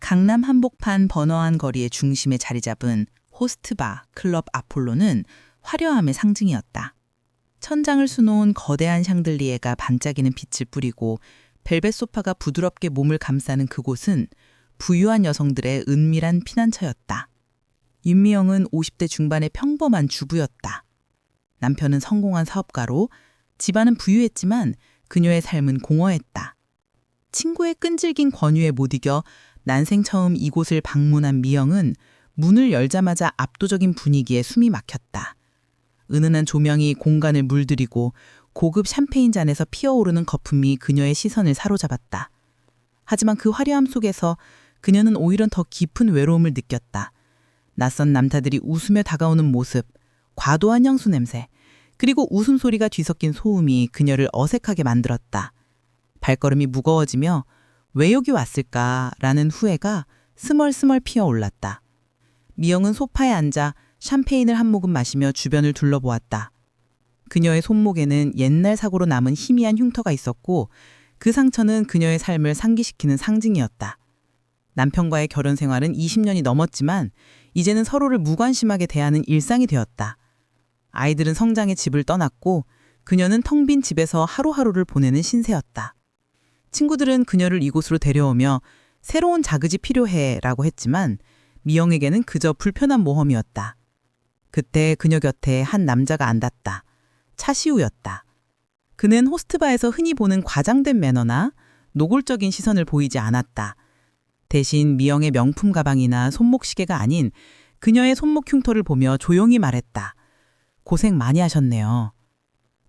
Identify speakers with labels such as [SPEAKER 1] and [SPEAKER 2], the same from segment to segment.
[SPEAKER 1] 강남 한복판 번화한 거리의 중심에 자리 잡은 호스트바 클럽 아폴로는 화려함의 상징이었다. 천장을 수놓은 거대한 샹들리에가 반짝이는 빛을 뿌리고 벨벳 소파가 부드럽게 몸을 감싸는 그곳은 부유한 여성들의 은밀한 피난처였다. 윤미영은 50대 중반의 평범한 주부였다. 남편은 성공한 사업가로 집안은 부유했지만 그녀의 삶은 공허했다. 친구의 끈질긴 권유에 못 이겨 난생 처음 이곳을 방문한 미영은 문을 열자마자 압도적인 분위기에 숨이 막혔다. 은은한 조명이 공간을 물들이고 고급 샴페인 잔에서 피어오르는 거품이 그녀의 시선을 사로잡았다. 하지만 그 화려함 속에서 그녀는 오히려 더 깊은 외로움을 느꼈다. 낯선 남자들이 웃으며 다가오는 모습, 과도한 향수 냄새, 그리고 웃음소리가 뒤섞인 소음이 그녀를 어색하게 만들었다. 발걸음이 무거워지며 왜 여기 왔을까라는 후회가 스멀스멀 피어올랐다. 미영은 소파에 앉아 샴페인을 한 모금 마시며 주변을 둘러보았다. 그녀의 손목에는 옛날 사고로 남은 희미한 흉터가 있었고 그 상처는 그녀의 삶을 상기시키는 상징이었다. 남편과의 결혼 생활은 20년이 넘었지만 이제는 서로를 무관심하게 대하는 일상이 되었다. 아이들은 성장의 집을 떠났고 그녀는 텅 빈 집에서 하루하루를 보내는 신세였다. 친구들은 그녀를 이곳으로 데려오며 새로운 자극이 필요해 라고 했지만 미영에게는 그저 불편한 모험이었다. 그때 그녀 곁에 한 남자가 앉았다. 차시우였다. 그는 호스트바에서 흔히 보는 과장된 매너나 노골적인 시선을 보이지 않았다. 대신 미영의 명품 가방이나 손목시계가 아닌 그녀의 손목 흉터를 보며 조용히 말했다. 고생 많이 하셨네요.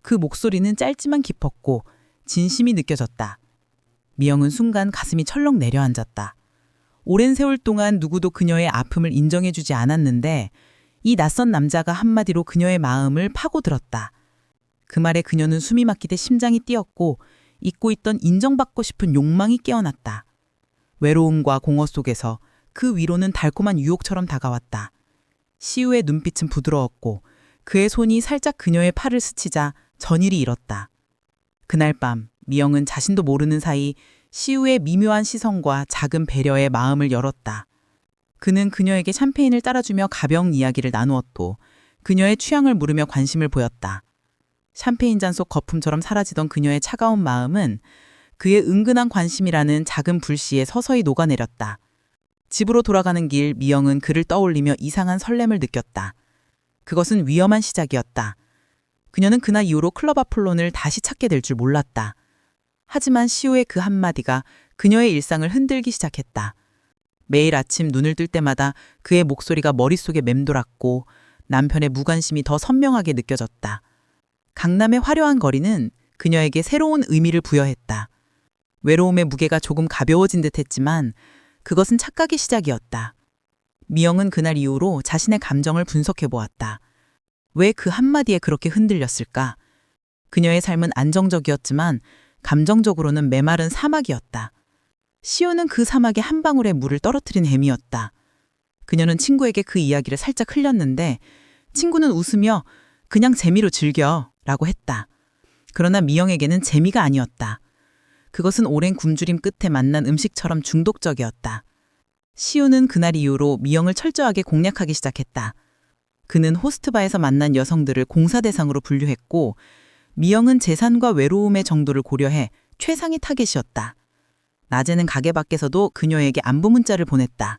[SPEAKER 1] 그 목소리는 짧지만 깊었고 진심이 느껴졌다. 미영은 순간 가슴이 철렁 내려앉았다. 오랜 세월 동안 누구도 그녀의 아픔을 인정해주지 않았는데 이 낯선 남자가 한마디로 그녀의 마음을 파고들었다. 그 말에 그녀는 숨이 막히듯 심장이 뛰었고 잊고 있던 인정받고 싶은 욕망이 깨어났다. 외로움과 공허 속에서 그 위로는 달콤한 유혹처럼 다가왔다. 시우의 눈빛은 부드러웠고 그의 손이 살짝 그녀의 팔을 스치자 전율이 일었다. 그날 밤 미영은 자신도 모르는 사이 시우의 미묘한 시선과 작은 배려에 마음을 열었다. 그는 그녀에게 샴페인을 따라주며 가벼운 이야기를 나누었고 그녀의 취향을 물으며 관심을 보였다. 샴페인 잔 속 거품처럼 사라지던 그녀의 차가운 마음은 그의 은근한 관심이라는 작은 불씨에 서서히 녹아내렸다. 집으로 돌아가는 길 미영은 그를 떠올리며 이상한 설렘을 느꼈다. 그것은 위험한 시작이었다. 그녀는 그날 이후로 클럽 아폴론을 다시 찾게 될 줄 몰랐다. 하지만 시우의 그 한마디가 그녀의 일상을 흔들기 시작했다. 매일 아침 눈을 뜰 때마다 그의 목소리가 머릿속에 맴돌았고 남편의 무관심이 더 선명하게 느껴졌다. 강남의 화려한 거리는 그녀에게 새로운 의미를 부여했다. 외로움의 무게가 조금 가벼워진 듯 했지만 그것은 착각의 시작이었다. 미영은 그날 이후로 자신의 감정을 분석해 보았다. 왜 그 한마디에 그렇게 흔들렸을까? 그녀의 삶은 안정적이었지만 감정적으로는 메마른 사막이었다. 시우는 그 사막에 한 방울의 물을 떨어뜨린 햄이었다. 그녀는 친구에게 그 이야기를 살짝 흘렸는데 친구는 웃으며 그냥 재미로 즐겨 라고 했다. 그러나 미영에게는 재미가 아니었다. 그것은 오랜 굶주림 끝에 만난 음식처럼 중독적이었다. 시우는 그날 이후로 미영을 철저하게 공략하기 시작했다. 그는 호스트바에서 만난 여성들을 공사 대상으로 분류했고 미영은 재산과 외로움의 정도를 고려해 최상의 타겟이었다. 낮에는 가게 밖에서도 그녀에게 안부 문자를 보냈다.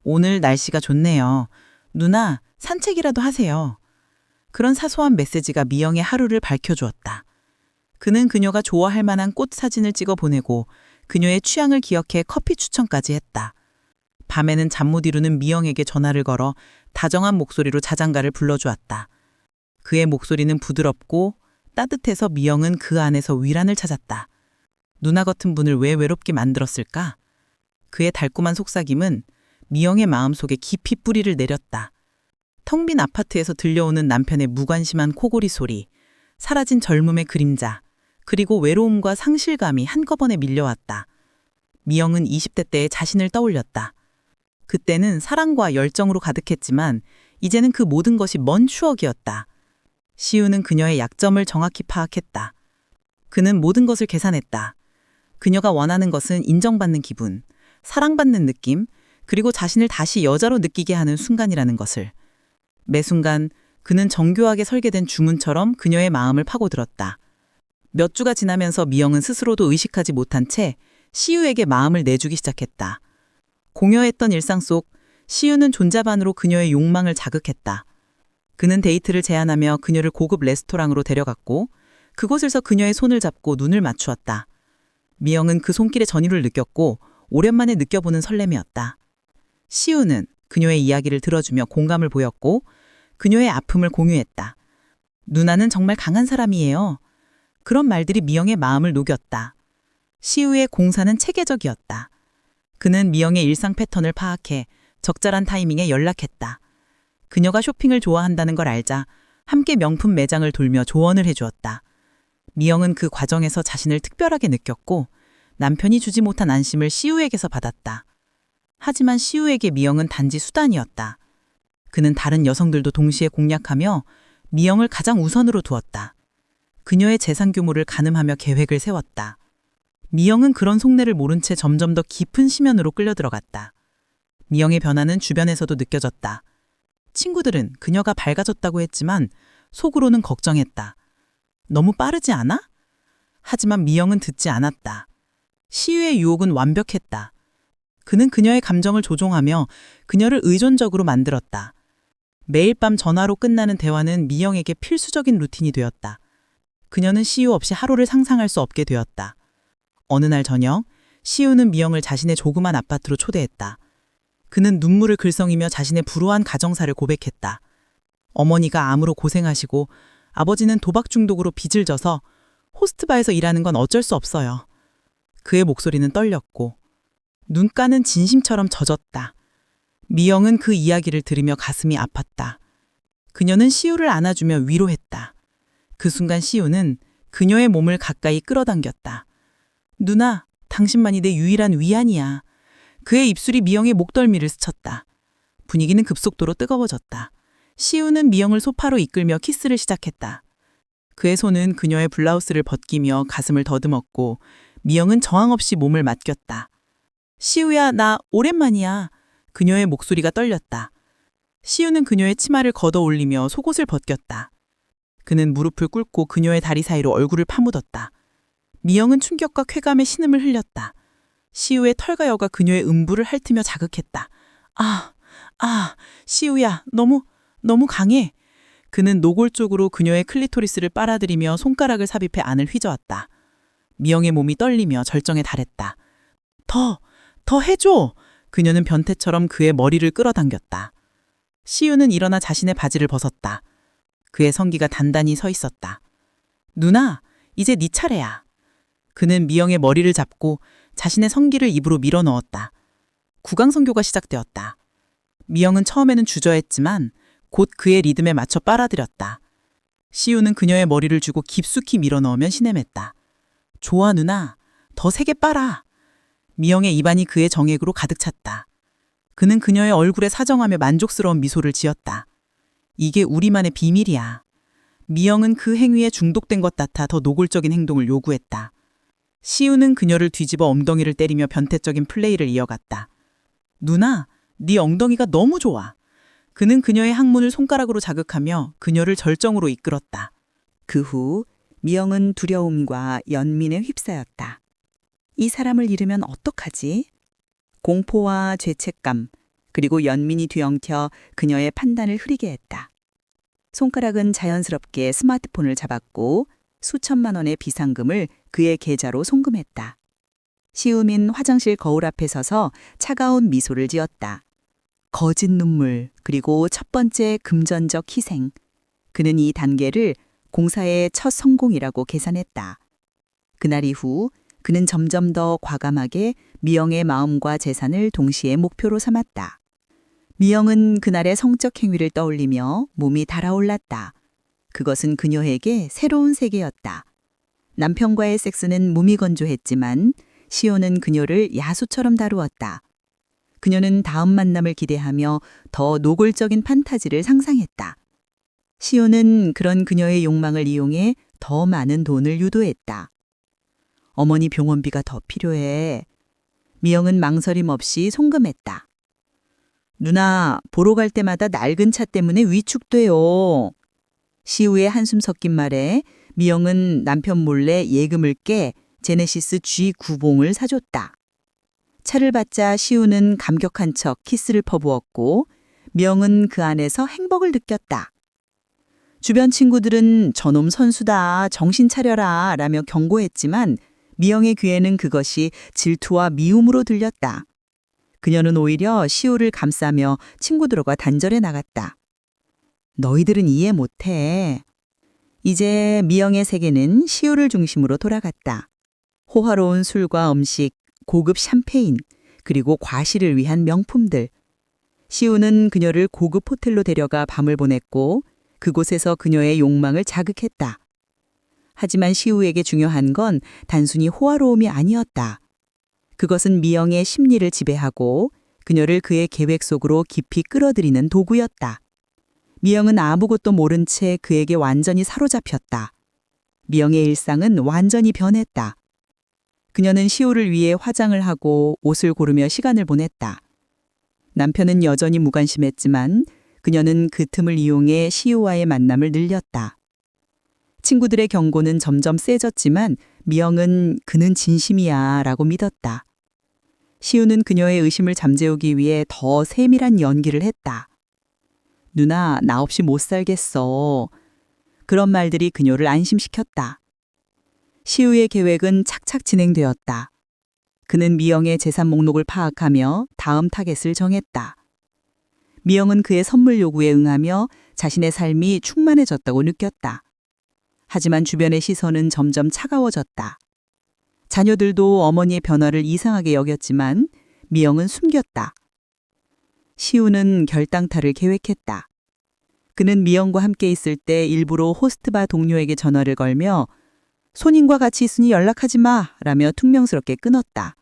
[SPEAKER 1] 오늘 날씨가 좋네요. 누나, 산책이라도 하세요. 그런 사소한 메시지가 미영의 하루를 밝혀주었다. 그는 그녀가 좋아할 만한 꽃 사진을 찍어 보내고 그녀의 취향을 기억해 커피 추천까지 했다. 밤에는 잠 못 이루는 미영에게 전화를 걸어 다정한 목소리로 자장가를 불러주었다. 그의 목소리는 부드럽고 따뜻해서 미영은 그 안에서 위안을 찾았다. 누나 같은 분을 왜 외롭게 만들었을까? 그의 달콤한 속삭임은 미영의 마음속에 깊이 뿌리를 내렸다. 텅 빈 아파트에서 들려오는 남편의 무관심한 코골이 소리, 사라진 젊음의 그림자, 그리고 외로움과 상실감이 한꺼번에 밀려왔다. 미영은 20대 때의 자신을 떠올렸다. 그때는 사랑과 열정으로 가득했지만 이제는 그 모든 것이 먼 추억이었다. 시우는 그녀의 약점을 정확히 파악했다. 그는 모든 것을 계산했다. 그녀가 원하는 것은 인정받는 기분, 사랑받는 느낌, 그리고 자신을 다시 여자로 느끼게 하는 순간이라는 것을. 매 순간 그는 정교하게 설계된 주문처럼 그녀의 마음을 파고들었다. 몇 주가 지나면서 미영은 스스로도 의식하지 못한 채 시우에게 마음을 내주기 시작했다. 공허했던 일상 속 시우는 존재만으로 그녀의 욕망을 자극했다. 그는 데이트를 제안하며 그녀를 고급 레스토랑으로 데려갔고 그곳에서 그녀의 손을 잡고 눈을 맞추었다. 미영은 그 손길의 전율을 느꼈고 오랜만에 느껴보는 설렘이었다. 시우는 그녀의 이야기를 들어주며 공감을 보였고 그녀의 아픔을 공유했다. 누나는 정말 강한 사람이에요. 그런 말들이 미영의 마음을 녹였다. 시우의 공사는 체계적이었다. 그는 미영의 일상 패턴을 파악해 적절한 타이밍에 연락했다. 그녀가 쇼핑을 좋아한다는 걸 알자 함께 명품 매장을 돌며 조언을 해주었다. 미영은 그 과정에서 자신을 특별하게 느꼈고 남편이 주지 못한 안심을 시우에게서 받았다. 하지만 시우에게 미영은 단지 수단이었다. 그는 다른 여성들도 동시에 공략하며 미영을 가장 우선으로 두었다. 그녀의 재산 규모를 가늠하며 계획을 세웠다. 미영은 그런 속내를 모른 채 점점 더 깊은 심연으로 끌려들어갔다. 미영의 변화는 주변에서도 느껴졌다. 친구들은 그녀가 밝아졌다고 했지만 속으로는 걱정했다. 너무 빠르지 않아? 하지만 미영은 듣지 않았다. 시우의 유혹은 완벽했다. 그는 그녀의 감정을 조종하며 그녀를 의존적으로 만들었다. 매일 밤 전화로 끝나는 대화는 미영에게 필수적인 루틴이 되었다. 그녀는 시우 없이 하루를 상상할 수 없게 되었다. 어느 날 저녁, 시우는 미영을 자신의 조그만 아파트로 초대했다. 그는 눈물을 글썽이며 자신의 불우한 가정사를 고백했다. 어머니가 암으로 고생하시고 아버지는 도박 중독으로 빚을 져서 호스트바에서 일하는 건 어쩔 수 없어요. 그의 목소리는 떨렸고 눈가는 진심처럼 젖었다. 미영은 그 이야기를 들으며 가슴이 아팠다. 그녀는 시우를 안아주며 위로했다. 그 순간 시우는 그녀의 몸을 가까이 끌어당겼다. 누나, 당신만이 내 유일한 위안이야. 그의 입술이 미영의 목덜미를 스쳤다. 분위기는 급속도로 뜨거워졌다. 시우는 미영을 소파로 이끌며 키스를 시작했다. 그의 손은 그녀의 블라우스를 벗기며 가슴을 더듬었고 미영은 저항 없이 몸을 맡겼다. 시우야, 나 오랜만이야. 그녀의 목소리가 떨렸다. 시우는 그녀의 치마를 걷어 올리며 속옷을 벗겼다. 그는 무릎을 꿇고 그녀의 다리 사이로 얼굴을 파묻었다. 미영은 충격과 쾌감에 신음을 흘렸다. 시우의 털과여가 그녀의 음부를 핥으며 자극했다. 시우야, 너무 강해. 그는 노골적으로 그녀의 클리토리스를 빨아들이며 손가락을 삽입해 안을 휘저었다. 미영의 몸이 떨리며 절정에 달했다. 더 해줘! 그녀는 변태처럼 그의 머리를 끌어당겼다. 시우는 일어나 자신의 바지를 벗었다. 그의 성기가 단단히 서 있었다. 누나, 이제 네 차례야. 그는 미영의 머리를 잡고 자신의 성기를 입으로 밀어 넣었다. 구강성교가 시작되었다. 미영은 처음에는 주저했지만 곧 그의 리듬에 맞춰 빨아들였다. 시우는 그녀의 머리를 쥐고 깊숙이 밀어 넣으면 신음했다. 좋아 누나, 더 세게 빨아. 미영의 입안이 그의 정액으로 가득 찼다. 그는 그녀의 얼굴에 사정하며 만족스러운 미소를 지었다. 이게 우리만의 비밀이야. 미영은 그 행위에 중독된 것 같아 더 노골적인 행동을 요구했다. 시우는 그녀를 뒤집어 엉덩이를 때리며 변태적인 플레이를 이어갔다. 누나, 네 엉덩이가 너무 좋아. 그는 그녀의 항문을 손가락으로 자극하며 그녀를 절정으로 이끌었다.
[SPEAKER 2] 그 후 미영은 두려움과 연민에 휩싸였다. 이 사람을 잃으면 어떡하지? 공포와 죄책감, 그리고 연민이 뒤엉켜 그녀의 판단을 흐리게 했다. 손가락은 자연스럽게 스마트폰을 잡았고 수천만 원의 비상금을 그의 계좌로 송금했다. 시우민 화장실 거울 앞에 서서 차가운 미소를 지었다. 거짓 눈물, 그리고 첫 번째 금전적 희생. 그는 이 단계를 공사의 첫 성공이라고 계산했다. 그날 이후 그는 점점 더 과감하게 미영의 마음과 재산을 동시에 목표로 삼았다. 미영은 그날의 성적 행위를 떠올리며 몸이 달아올랐다. 그것은 그녀에게 새로운 세계였다. 남편과의 섹스는 무미건조했지만 시오는 그녀를 야수처럼 다루었다. 그녀는 다음 만남을 기대하며 더 노골적인 판타지를 상상했다. 시오는 그런 그녀의 욕망을 이용해 더 많은 돈을 유도했다. 어머니 병원비가 더 필요해. 미영은 망설임 없이 송금했다. 누나, 보러 갈 때마다 낡은 차 때문에 위축돼요. 시우의 한숨 섞인 말에 미영은 남편 몰래 예금을 깨 제네시스 G90을 사줬다. 차를 받자 시우는 감격한 척 키스를 퍼부었고 미영은 그 안에서 행복을 느꼈다. 주변 친구들은 저놈 선수다, 정신 차려라 라며 경고했지만 미영의 귀에는 그것이 질투와 미움으로 들렸다. 그녀는 오히려 시우를 감싸며 친구들과 단절해 나갔다. 너희들은 이해 못해. 이제 미영의 세계는 시우를 중심으로 돌아갔다. 호화로운 술과 음식, 고급 샴페인, 그리고 과시를 위한 명품들. 시우는 그녀를 고급 호텔로 데려가 밤을 보냈고 그곳에서 그녀의 욕망을 자극했다. 하지만 시우에게 중요한 건 단순히 호화로움이 아니었다. 그것은 미영의 심리를 지배하고 그녀를 그의 계획 속으로 깊이 끌어들이는 도구였다. 미영은 아무것도 모른 채 그에게 완전히 사로잡혔다. 미영의 일상은 완전히 변했다. 그녀는 시우를 위해 화장을 하고 옷을 고르며 시간을 보냈다. 남편은 여전히 무관심했지만 그녀는 그 틈을 이용해 시우와의 만남을 늘렸다. 친구들의 경고는 점점 세졌지만 미영은 그는 진심이야 라고 믿었다. 시우는 그녀의 의심을 잠재우기 위해 더 세밀한 연기를 했다. 누나, 나 없이 못 살겠어. 그런 말들이 그녀를 안심시켰다. 시우의 계획은 착착 진행되었다. 그는 미영의 재산 목록을 파악하며 다음 타겟을 정했다. 미영은 그의 선물 요구에 응하며 자신의 삶이 충만해졌다고 느꼈다. 하지만 주변의 시선은 점점 차가워졌다. 자녀들도 어머니의 변화를 이상하게 여겼지만 미영은 숨겼다. 시우는 결단타를 계획했다. 그는 미영과 함께 있을 때 일부러 호스트바 동료에게 전화를 걸며 손님과 같이 있으니 연락하지 마 라며 퉁명스럽게 끊었다.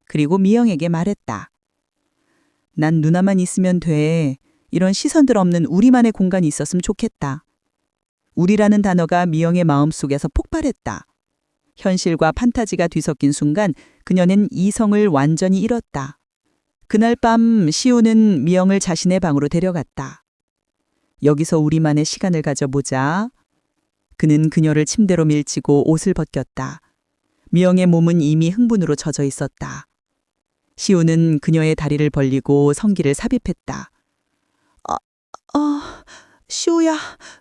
[SPEAKER 2] 그리고 미영에게 말했다. 난 누나만 있으면 돼. 이런 시선들 없는 우리만의 공간이 있었으면 좋겠다. 우리라는 단어가 미영의 마음속에서 폭발했다. 현실과 판타지가 뒤섞인 순간 그녀는 이성을 완전히 잃었다. 그날 밤 시우는 미영을 자신의 방으로 데려갔다. 여기서 우리만의 시간을 가져보자. 그는 그녀를 침대로 밀치고 옷을 벗겼다. 미영의 몸은 이미 흥분으로 젖어 있었다. 시우는 그녀의 다리를 벌리고 성기를 삽입했다. 시우야,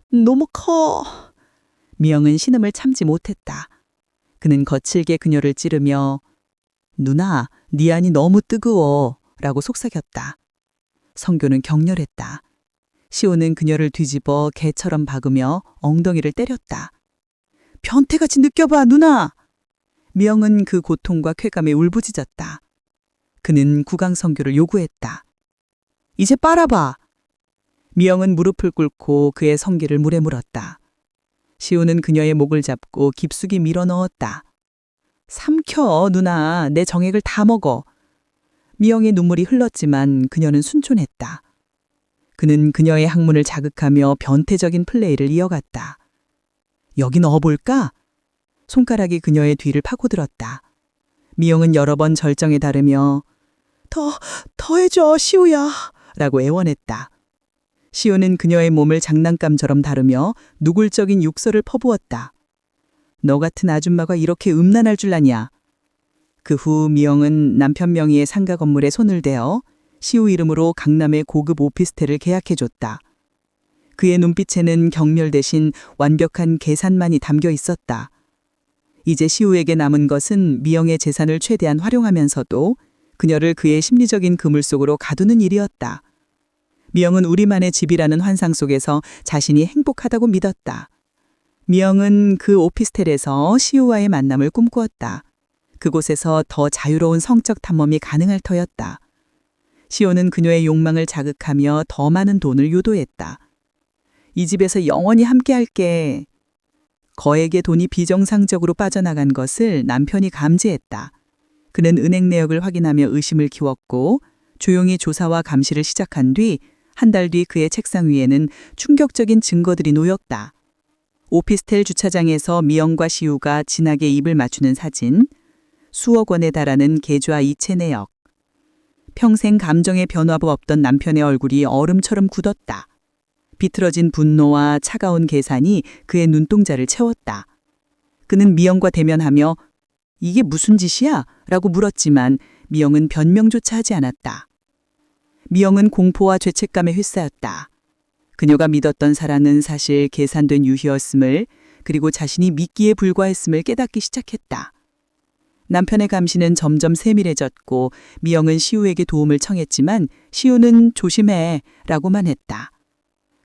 [SPEAKER 2] 너무 커. 미영은 신음을 참지 못했다. 그는 거칠게 그녀를 찌르며 누나, 네 안이 너무 뜨거워 라고 속삭였다. 성교는 격렬했다. 시오는 그녀를 뒤집어 개처럼 박으며 엉덩이를 때렸다. 변태같이 느껴봐, 누나! 미영은 그 고통과 쾌감에 울부짖었다. 그는 구강성교를 요구했다. 이제 빨아봐. 미영은 무릎을 꿇고 그의 성기를 물에 물었다. 시우는 그녀의 목을 잡고 깊숙이 밀어 넣었다. 삼켜, 누나. 내 정액을 다 먹어. 미영의 눈물이 흘렀지만 그녀는 순촌했다. 그는 그녀의 항문을 자극하며 변태적인 플레이를 이어갔다. 여기 넣어볼까? 손가락이 그녀의 뒤를 파고들었다. 미영은 여러 번 절정에 다르며 더 해줘, 시우야 라고 애원했다. 시우는 그녀의 몸을 장난감처럼 다루며 누굴적인 육설을 퍼부었다. 너 같은 아줌마가 이렇게 음란할 줄 아냐. 그 후 미영은 남편 명의의 상가 건물에 손을 대어 시우 이름으로 강남의 고급 오피스텔을 계약해줬다. 그의 눈빛에는 경멸 대신 완벽한 계산만이 담겨 있었다. 이제 시우에게 남은 것은 미영의 재산을 최대한 활용하면서도 그녀를 그의 심리적인 그물 속으로 가두는 일이었다. 미영은 우리만의 집이라는 환상 속에서 자신이 행복하다고 믿었다. 미영은 그 오피스텔에서 시우와의 만남을 꿈꾸었다. 그곳에서 더 자유로운 성적 탐험이 가능할 터였다. 시오는 그녀의 욕망을 자극하며 더 많은 돈을 유도했다. 이 집에서 영원히 함께할게. 거액의 돈이 비정상적으로 빠져나간 것을 남편이 감지했다. 그는 은행 내역을 확인하며 의심을 키웠고 조용히 조사와 감시를 시작한 뒤 한 달 뒤 그의 책상 위에는 충격적인 증거들이 놓였다. 오피스텔 주차장에서 미영과 시우가 진하게 입을 맞추는 사진, 수억 원에 달하는 계좌 이체 내역. 평생 감정의 변화도 없던 남편의 얼굴이 얼음처럼 굳었다. 비틀어진 분노와 차가운 계산이 그의 눈동자를 채웠다. 그는 미영과 대면하며 이게 무슨 짓이야? 라고 물었지만 미영은 변명조차 하지 않았다. 미영은 공포와 죄책감에 휩싸였다. 그녀가 믿었던 사랑은 사실 계산된 유희였음을, 그리고 자신이 미끼에 불과했음을 깨닫기 시작했다. 남편의 감시는 점점 세밀해졌고 미영은 시우에게 도움을 청했지만 시우는 조심해 라고만 했다.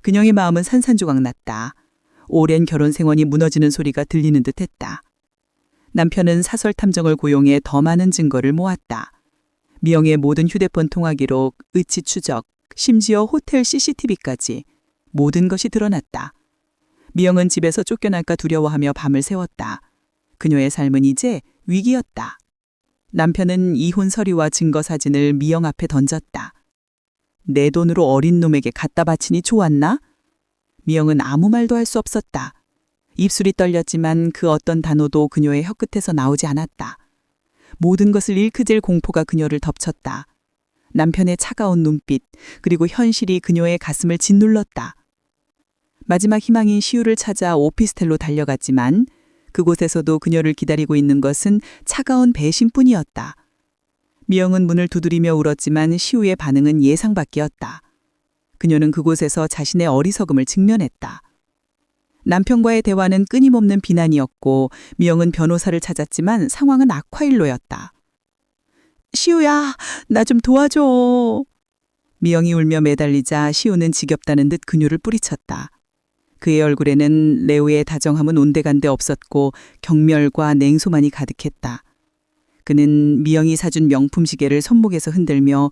[SPEAKER 2] 그녀의 마음은 산산조각 났다. 오랜 결혼 생활이 무너지는 소리가 들리는 듯 했다. 남편은 사설 탐정을 고용해 더 많은 증거를 모았다. 미영의 모든 휴대폰 통화 기록, 의치 추적, 심지어 호텔 CCTV까지 모든 것이 드러났다. 미영은 집에서 쫓겨날까 두려워하며 밤을 새웠다. 그녀의 삶은 이제 위기였다. 남편은 이혼 서류와 증거 사진을 미영 앞에 던졌다. 내 돈으로 어린 놈에게 갖다 바치니 좋았나? 미영은 아무 말도 할 수 없었다. 입술이 떨렸지만 그 어떤 단어도 그녀의 혀끝에서 나오지 않았다. 모든 것을 일크질 공포가 그녀를 덮쳤다. 남편의 차가운 눈빛, 그리고 현실이 그녀의 가슴을 짓눌렀다. 마지막 희망인 시우를 찾아 오피스텔로 달려갔지만 그곳에서도 그녀를 기다리고 있는 것은 차가운 배신뿐이었다. 미영은 문을 두드리며 울었지만 시우의 반응은 예상 밖이었다. 그녀는 그곳에서 자신의 어리석음을 직면했다. 남편과의 대화는 끊임없는 비난이었고 미영은 변호사를 찾았지만 상황은 악화일로였다. 시우야, 나 좀 도와줘. 미영이 울며 매달리자 시우는 지겹다는 듯 그녀를 뿌리쳤다. 그의 얼굴에는 레오의 다정함은 온데간데 없었고 경멸과 냉소만이 가득했다. 그는 미영이 사준 명품 시계를 손목에서 흔들며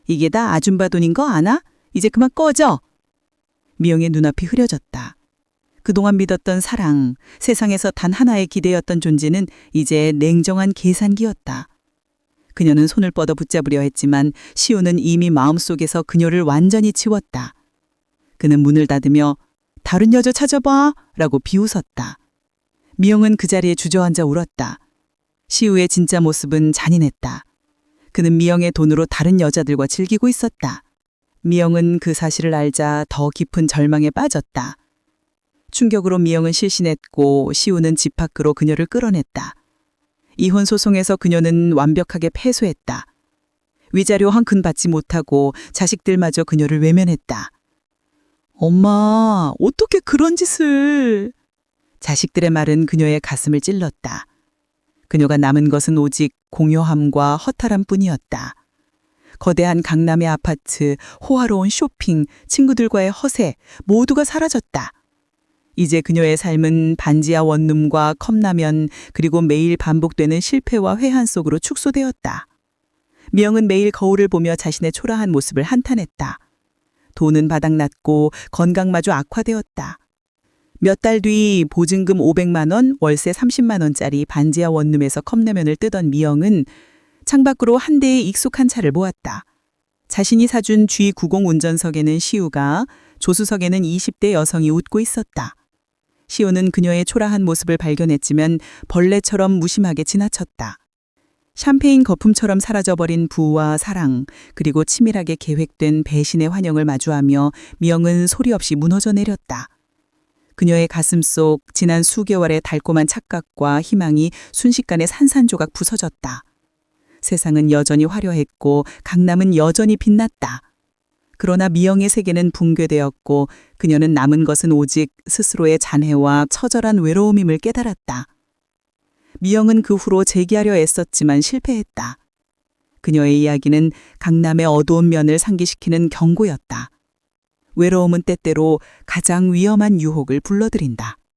[SPEAKER 2] 이게 다 아줌마 돈인 거 아나? 이제 그만 꺼져. 미영의 눈앞이 흐려졌다. 그동안 믿었던 사랑, 세상에서 단 하나의 기대였던 존재는 이제 냉정한 계산기였다. 그녀는 손을 뻗어 붙잡으려 했지만 시우는 이미 마음속에서 그녀를 완전히 치웠다. 그는 문을 닫으며 다른 여자 찾아봐 라고 비웃었다. 미영은 그 자리에 주저앉아 울었다. 시우의 진짜 모습은 잔인했다. 그는 미영의 돈으로 다른 여자들과 즐기고 있었다. 미영은 그 사실을 알자 더 깊은 절망에 빠졌다. 충격으로 미영은 실신했고 시우는 집 밖으로 그녀를 끌어냈다. 이혼 소송에서 그녀는 완벽하게 패소했다. 위자료 한 푼 받지 못하고 자식들마저 그녀를 외면했다. 엄마, 어떻게 그런 짓을... 자식들의 말은 그녀의 가슴을 찔렀다. 그녀가 남은 것은 오직 공허함과 허탈함 뿐이었다. 거대한 강남의 아파트, 호화로운 쇼핑, 친구들과의 허세, 모두가 사라졌다. 이제 그녀의 삶은 반지하 원룸과 컵라면, 그리고 매일 반복되는 실패와 회한 속으로 축소되었다. 미영은 매일 거울을 보며 자신의 초라한 모습을 한탄했다. 돈은 바닥났고 건강마저 악화되었다. 몇 달 뒤 보증금 500만 원, 월세 30만 원짜리 반지하 원룸에서 컵라면을 뜨던 미영은 창밖으로 한 대의 익숙한 차를 보았다. 자신이 사준 G90 운전석에는 시우가, 조수석에는 20대 여성이 웃고 있었다. 시우는 그녀의 초라한 모습을 발견했지만 벌레처럼 무심하게 지나쳤다. 샴페인 거품처럼 사라져버린 부와 사랑, 그리고 치밀하게 계획된 배신의 환영을 마주하며 미영은 소리 없이 무너져 내렸다. 그녀의 가슴 속 지난 수개월의 달콤한 착각과 희망이 순식간에 산산조각 부서졌다. 세상은 여전히 화려했고 강남은 여전히 빛났다. 그러나 미영의 세계는 붕괴되었고 그녀는 남은 것은 오직 스스로의 잔해와 처절한 외로움임을 깨달았다. 미영은 그 후로 재기하려 애썼지만 실패했다. 그녀의 이야기는 강남의 어두운 면을 상기시키는 경고였다. 외로움은 때때로 가장 위험한 유혹을 불러들인다.